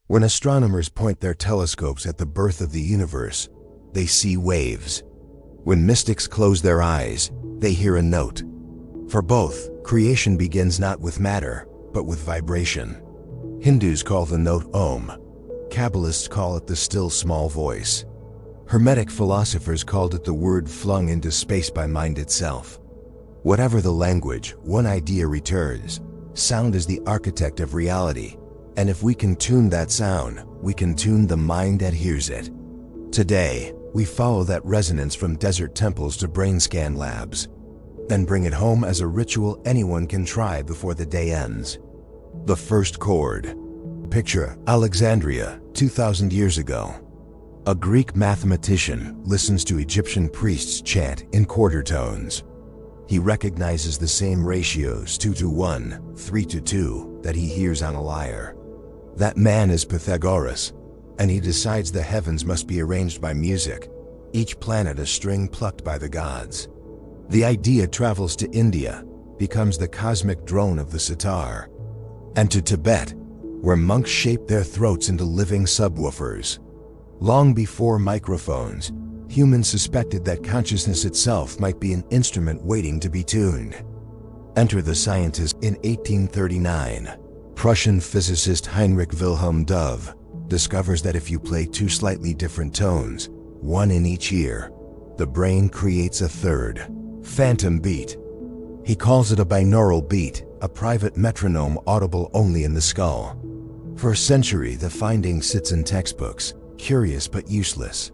When astronomers point their telescopes at the birth of the universe, they see waves. When mystics close their eyes, they hear a note. For both, creation begins not with matter, but with vibration. Hindus call the note Om. Kabbalists call it the still small voice. Hermetic philosophers called it the word flung into space by mind itself. Whatever the language, one idea returns. Sound is the architect of reality, and if we can tune that sound, we can tune the mind that hears it. Today, we follow that resonance from desert temples to brain scan labs, then bring it home as a ritual anyone can try before the day ends. The first chord. Picture Alexandria, 2,000 years ago. A Greek mathematician listens to Egyptian priests chant in quarter tones. He recognizes the same ratios 2 to 1, 3 to 2 that he hears on a lyre. That man is Pythagoras, and he decides the heavens must be arranged by music, each planet a string plucked by the gods. The idea travels to India, becomes the cosmic drone of the sitar, and to Tibet, where monks shape their throats into living subwoofers. Long before microphones, humans suspected that consciousness itself might be an instrument waiting to be tuned. Enter the scientist in 1839. Prussian physicist Heinrich Wilhelm Dove discovers that if you play two slightly different tones, one in each ear, the brain creates a third, phantom beat. He calls it a binaural beat, a private metronome audible only in the skull. For a century, the finding sits in textbooks, curious but useless.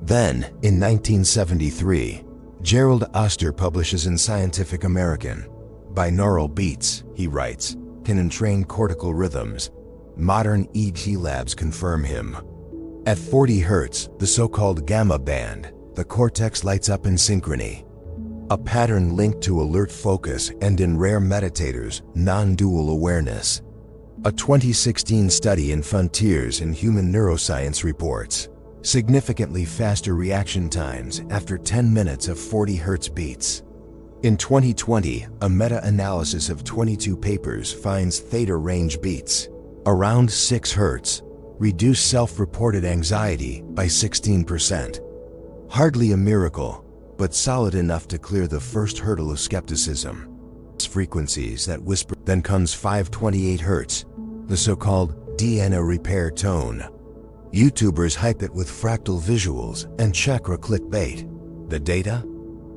Then, in 1973, Gerald Oster publishes in Scientific American, "Binaural beats," he writes, "can entrain cortical rhythms. Modern EEG labs confirm him." At 40 Hz, the so-called gamma band, the cortex lights up in synchrony. A pattern linked to alert focus and, in rare meditators, non-dual awareness. A 2016 study in Frontiers in Human Neuroscience reports significantly faster reaction times after 10 minutes of 40 Hz beats. In 2020, a meta-analysis of 22 papers finds theta range beats, around 6 Hz, reduce self-reported anxiety by 16%. Hardly a miracle, but solid enough to clear the first hurdle of skepticism. Frequencies that whisper. Then comes 528 Hz, the so-called DNA repair tone. YouTubers hype it with fractal visuals and chakra clickbait. The data?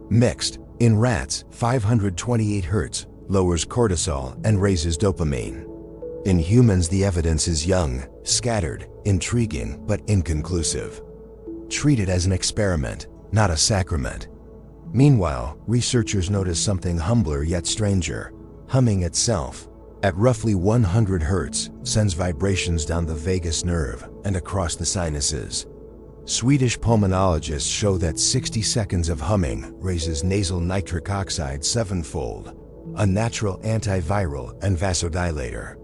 Mixed. In rats, 528 Hz lowers cortisol and raises dopamine. In humans, the evidence is young, scattered, intriguing, but inconclusive. Treat it as an experiment, not a sacrament. Meanwhile, researchers notice something humbler yet stranger. Humming itself, at roughly 100 Hz, sends vibrations down the vagus nerve and across the sinuses. Swedish pulmonologists show that 60 seconds of humming raises nasal nitric oxide 7-fold, a natural antiviral and vasodilator.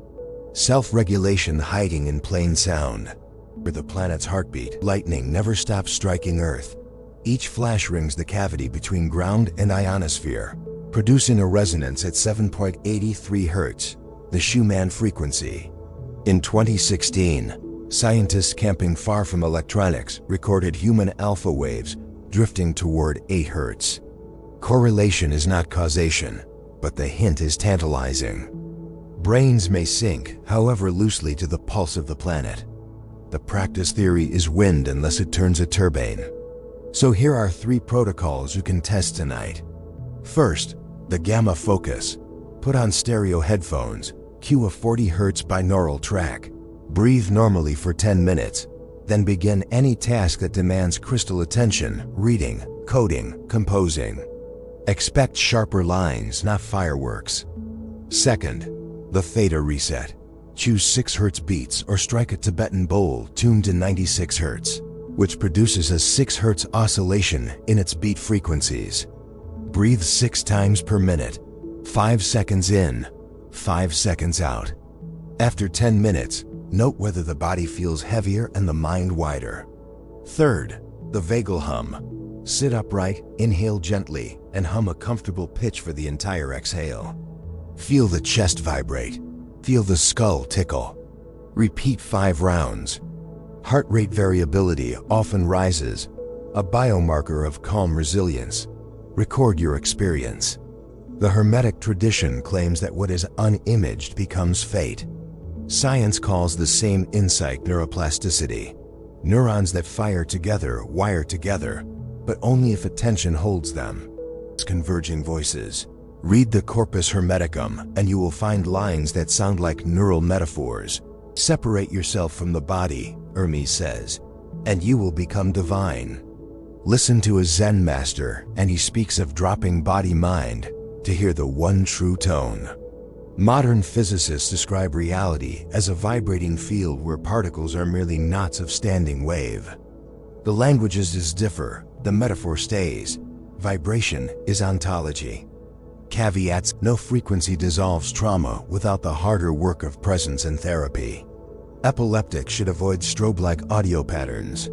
Self-regulation hiding in plain sound. For the planet's heartbeat, lightning never stops striking Earth. Each flash rings the cavity between ground and ionosphere, producing a resonance at 7.83 Hz, the Schumann frequency. In 2016, scientists camping far from electronics recorded human alpha waves drifting toward 8 Hz. Correlation is not causation, but the hint is tantalizing. Brains may sync, however loosely, to the pulse of the planet. The practice theory is wind unless it turns a turbine. So here are 3 protocols you can test tonight. First, the gamma focus. Put on stereo headphones, cue a 40 Hz binaural track. Breathe normally for 10 minutes, then begin any task that demands crystal attention: reading, coding, composing. Expect sharper lines, not fireworks. Second, the theta reset. Choose 6 Hz beats or strike a Tibetan bowl tuned to 96 Hz, which produces a 6 Hz oscillation in its beat frequencies. Breathe 6 times per minute, 5 seconds in, 5 seconds out. After 10 minutes, note whether the body feels heavier and the mind wider. Third, the vagal hum. Sit upright, inhale gently, and hum a comfortable pitch for the entire exhale. Feel the chest vibrate. Feel the skull tickle. Repeat 5 rounds. Heart rate variability often rises, a biomarker of calm resilience. Record your experience. The Hermetic tradition claims that what is unimaged becomes fate. Science calls the same insight neuroplasticity. Neurons that fire together wire together, but only if attention holds them. Converging voices. Read the Corpus Hermeticum and you will find lines that sound like neural metaphors. Separate yourself from the body, Hermes says, and you will become divine. Listen to a Zen master and he speaks of dropping body-mind to hear the one true tone. Modern physicists describe reality as a vibrating field where particles are merely knots of standing wave. The languages differ, the metaphor stays. Vibration is ontology. Caveats: no frequency dissolves trauma without the harder work of presence and therapy. Epileptics should avoid strobe-like audio patterns.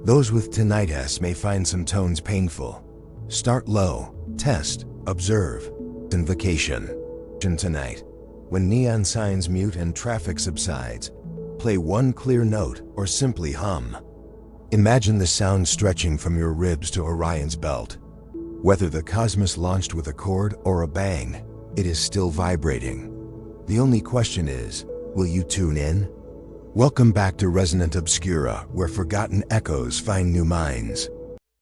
Those with tinnitus may find some tones painful. Start low, test, observe. Invocation. Tonight, when neon signs mute and traffic subsides, play one clear note or simply hum. Imagine the sound stretching from your ribs to Orion's belt. Whether the cosmos launched with a chord or a bang, it is still vibrating. The only question is, will you tune in? Welcome back to Resonant Obscura, where forgotten echoes find new minds.